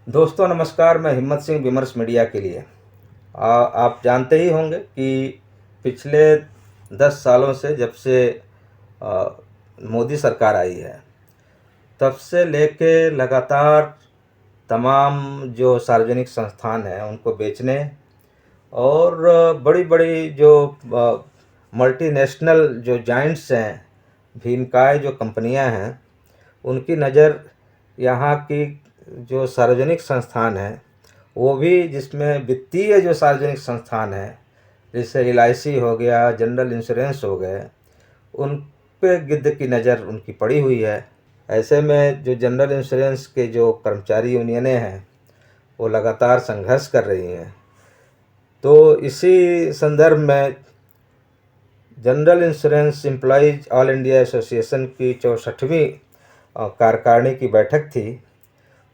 दोस्तों नमस्कार, मैं हिम्मत सिंह विमर्श मीडिया के लिए। आप जानते ही होंगे कि पिछले 10 सालों से जब से आ, मोदी सरकार आई है, तब से लेके लगातार तमाम जो सार्वजनिक संस्थान हैं उनको बेचने और बड़ी-बड़ी जो मल्टीनेशनल जो जायंट्स हैं, भीमकाय जो कंपनियां हैं, उनकी नज़र यहाँ की जो सार्वजनिक संस्थान हैं, वो भी जिसमें वित्तीय जो सार्वजनिक संस्थान हैं, जैसे एलआईसी हो गया, जनरल इंश्योरेंस हो गए, उन पे गिद्ध की नज़र उनकी पड़ी हुई है। ऐसे में जो जनरल इंश्योरेंस के जो कर्मचारी यूनियनें हैं, वो लगातार संघर्ष कर रही हैं। तो इसी संदर्भ में general insurance employees all India association की 64वीं कार्यकारिणी की बैठक थी।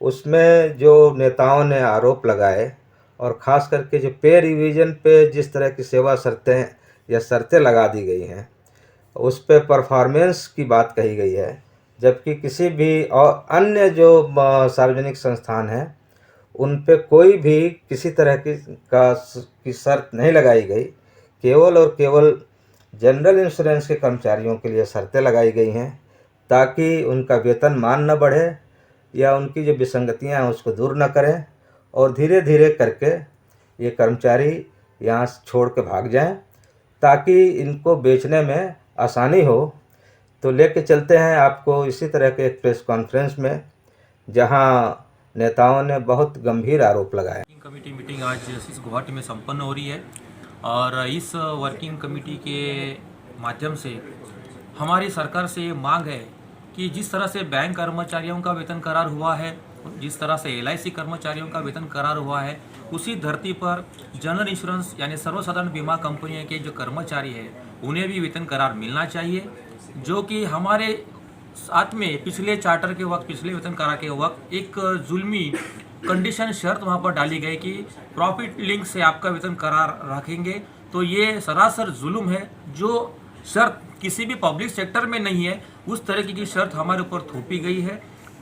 उसमें जो नेताओं ने आरोप लगाए और ख़ास करके जो पे रिवीजन पे जिस तरह की सेवा शर्तें या शर्तें लगा दी गई हैं, उस पे परफॉर्मेंस की बात कही गई है, जबकि किसी भी और अन्य जो सार्वजनिक संस्थान हैं, उन पे कोई भी किसी तरह की शर्त नहीं लगाई गई। केवल और केवल जनरल इंश्योरेंस के कर्मचारियों के लिए शर्तें लगाई गई हैं, ताकि उनका वेतनमान न बढ़े या उनकी जो विसंगतियां हैं उसको दूर न करें और धीरे धीरे करके ये कर्मचारी यहाँ से छोड़ के भाग जाएं, ताकि इनको बेचने में आसानी हो। तो लेके चलते हैं आपको इसी तरह के एक प्रेस कॉन्फ्रेंस में, जहाँ नेताओं ने बहुत गंभीर आरोप लगाए। वर्किंग कमेटी मीटिंग आज इस गुवाहाटी में संपन्न हो रही है और इस वर्किंग कमेटी के माध्यम से हमारी सरकार से ये मांग है कि जिस तरह से बैंक कर्मचारियों का वेतन करार हुआ है, जिस तरह से एलआईसी कर्मचारियों का वेतन करार हुआ है, उसी धरती पर जनरल इंश्योरेंस यानी सर्वसाधारण बीमा कंपनियों के जो कर्मचारी हैं उन्हें भी वेतन करार मिलना चाहिए, जो कि हमारे साथ में पिछले चार्टर के वक्त, पिछले वेतन करार के वक्त एक जुल्मी कंडीशन शर्त वहाँ पर डाली गई कि प्रॉफिट लिंक से आपका वेतन करार रखेंगे। तो ये सरासर जुल्म है। जो शर्त किसी भी पब्लिक सेक्टर में नहीं है, उस तरह की शर्त हमारे ऊपर थोपी गई है।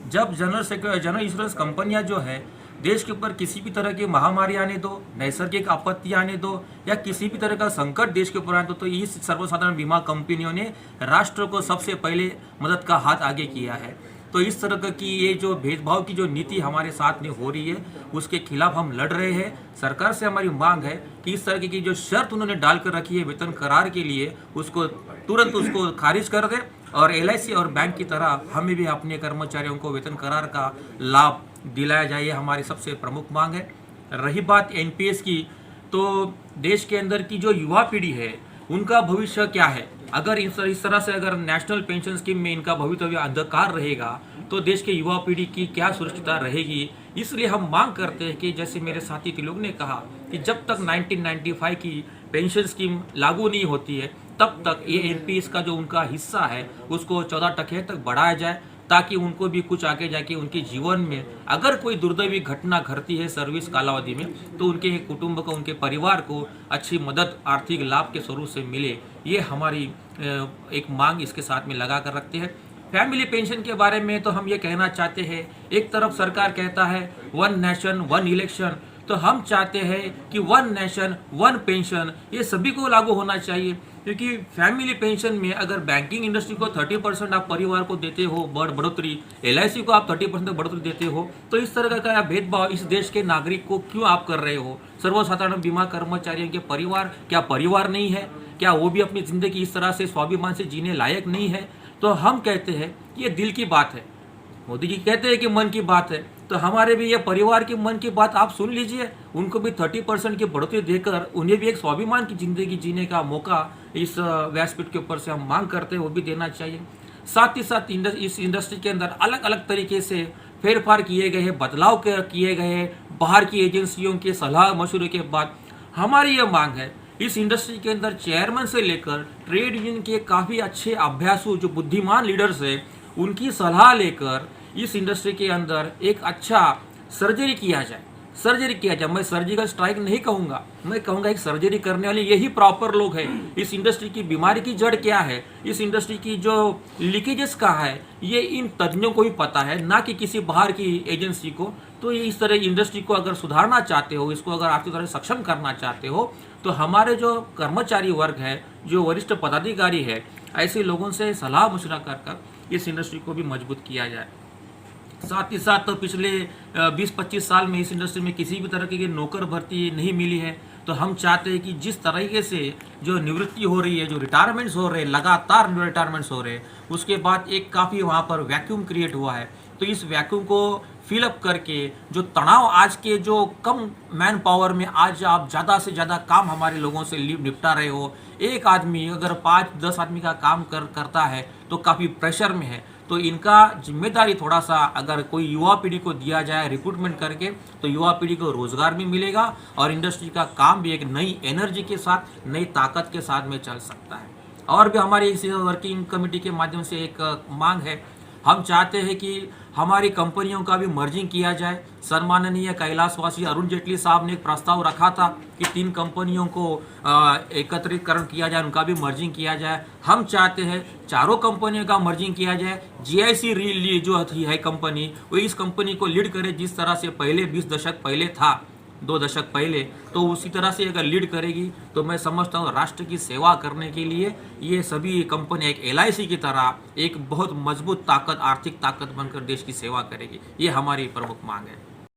जब जनरल इंश्योरेंस कंपनियां जो है देश के ऊपर किसी भी तरह की महामारी आने दो, नैसर्गिक आपत्ति आने दो या किसी भी तरह का संकट देश के ऊपर आने दो, तो इस सर्वसाधारण बीमा कंपनियों ने राष्ट्र को सबसे पहले मदद का हाथ आगे किया है। तो इस तरह की ये जो भेदभाव की जो नीति हमारे साथ में हो रही है, उसके खिलाफ हम लड़ रहे हैं। सरकार से हमारी मांग है कि इस तरह की जो शर्त उन्होंने डालकर रखी है वेतन करार के लिए, उसको तुरंत उसको खारिज कर दे और एलआईसी और बैंक की तरह हमें भी अपने कर्मचारियों को वेतन करार का लाभ दिलाया जाए, ये हमारी सबसे प्रमुख मांग है। रही बात एनपीएस की, तो देश के अंदर की जो युवा पीढ़ी है उनका भविष्य क्या है? अगर इस तरह से अगर नेशनल पेंशन स्कीम में इनका भवितव्य अंधकार रहेगा तो देश के युवा पीढ़ी की क्या सुरक्षितता रहेगी? इसलिए हम मांग करते हैं कि जैसे मेरे साथी लोग ने कहा कि जब तक 1995 की पेंशन स्कीम लागू नहीं होती है, तब तक ये एनपीएस का जो उनका हिस्सा है उसको 14% तक बढ़ाया जाए, ताकि उनको भी कुछ आगे जाके उनके जीवन में अगर कोई दुर्दैवी घटना घटती है सर्विस कालावधि में, तो उनके कुटुंब को, उनके परिवार को अच्छी मदद आर्थिक लाभ के स्वरूप से मिले। ये हमारी एक मांग इसके साथ में लगा कर रखते हैं। फैमिली पेंशन के बारे में तो हम ये कहना चाहते हैं, एक तरफ सरकार कहता है वन नेशन वन इलेक्शन, तो हम चाहते हैं कि वन नेशन वन पेंशन ये सभी को लागू होना चाहिए। क्योंकि फैमिली पेंशन में अगर बैंकिंग इंडस्ट्री को 30% आप परिवार को देते हो बढ़ोतरी, एलआईसी को आप 30% बढ़ोतरी देते हो, तो इस तरह का भेदभाव इस देश के नागरिक को क्यों आप कर रहे हो? सर्वसाधारण बीमा कर्मचारियों के परिवार क्या परिवार नहीं है? क्या वो भी अपनी जिंदगी इस तरह से स्वाभिमान से जीने लायक नहीं है? तो हम कहते हैं कि ये दिल की बात है। मोदी जी कहते हैं कि मन की बात है, तो हमारे भी ये परिवार की मन की बात आप सुन लीजिए। उनको भी 30% की बढ़ोतरी देकर उन्हें भी एक स्वाभिमान की जिंदगी जीने का मौका इस व्यासपीठ के ऊपर से हम मांग करते हैं, वो भी देना चाहिए। साथ ही साथ इस इंडस्ट्री के अंदर अलग अलग तरीके से फेरफार किए गए हैं, बदलाव किए गए हैं बाहर की एजेंसियों के सलाह मशवरे के बाद। हमारी ये मांग है इस इंडस्ट्री के अंदर चेयरमैन से लेकर ट्रेड यूनियन के काफ़ी अच्छे अभ्यासु जो बुद्धिमान लीडर्स है, उनकी सलाह लेकर इस इंडस्ट्री के अंदर एक अच्छा सर्जरी किया जाए। सर्जरी किया जाए। मैं सर्जिकल स्ट्राइक नहीं कहूँगा, मैं कहूँगा एक सर्जरी करने वाले यही प्रॉपर लोग हैं। इस इंडस्ट्री की बीमारी की जड़ क्या है, इस इंडस्ट्री की जो लीकेजेस का है, ये इन तज्ञों को ही पता है, ना कि किसी बाहर की एजेंसी को। तो ये इस तरह इंडस्ट्री को अगर सुधारना चाहते हो, इसको अगर आर्थिक तरह से सक्षम करना चाहते हो, तो हमारे जो कर्मचारी वर्ग है, जो वरिष्ठ पदाधिकारी है, ऐसे लोगों से सलाह मशवरा कर इस इंडस्ट्री को भी मजबूत किया जाए। साथ ही साथ तो पिछले 20-25 साल में इस इंडस्ट्री में किसी भी तरह की नौकर भर्ती नहीं मिली है। तो हम चाहते हैं कि जिस तरीके से जो निवृत्ति हो रही है, जो रिटायरमेंट्स हो रहे हैं, लगातार जो रिटायरमेंट्स हो रहे हैं, उसके बाद एक काफ़ी वहाँ पर वैक्यूम क्रिएट हुआ है। तो इस वैक्यूम को फिलअप करके जो तनाव आज के जो कम मैन पावर में आज आप ज़्यादा से ज़्यादा काम हमारे लोगों से निपटा रहे हो, एक आदमी अगर 5-10 आदमी का काम करता है तो काफ़ी प्रेशर में है। तो इनका जिम्मेदारी थोड़ा सा अगर कोई युवा पीढ़ी को दिया जाए रिक्रूटमेंट करके, तो युवा पीढ़ी को रोजगार भी मिलेगा और इंडस्ट्री का काम भी एक नई एनर्जी के साथ, नई ताकत के साथ में चल सकता है। और भी हमारी इस वर्किंग कमेटी के माध्यम से एक मांग है, हम चाहते हैं कि हमारी कंपनियों का भी मर्जिंग किया जाए। सम्माननीय कैलाशवासी अरुण जेटली साहब ने एक प्रस्ताव रखा था कि 3 कंपनियों को एकत्रीकरण किया जाए, उनका भी मर्जिंग किया जाए। हम चाहते हैं चारों कंपनियों का मर्जिंग किया जाए। जीआईसी रील जो है कंपनी, वो इस कंपनी को लीड करे जिस तरह से पहले 20 दशक पहले था, 2 दशक पहले, तो उसी तरह से अगर लीड करेगी तो मैं समझता हूँ राष्ट्र की सेवा करने के लिए ये सभी कंपनी एक LIC की तरह एक बहुत मजबूत ताकत, आर्थिक ताकत बनकर देश की सेवा करेगी। ये हमारी प्रमुख मांग है।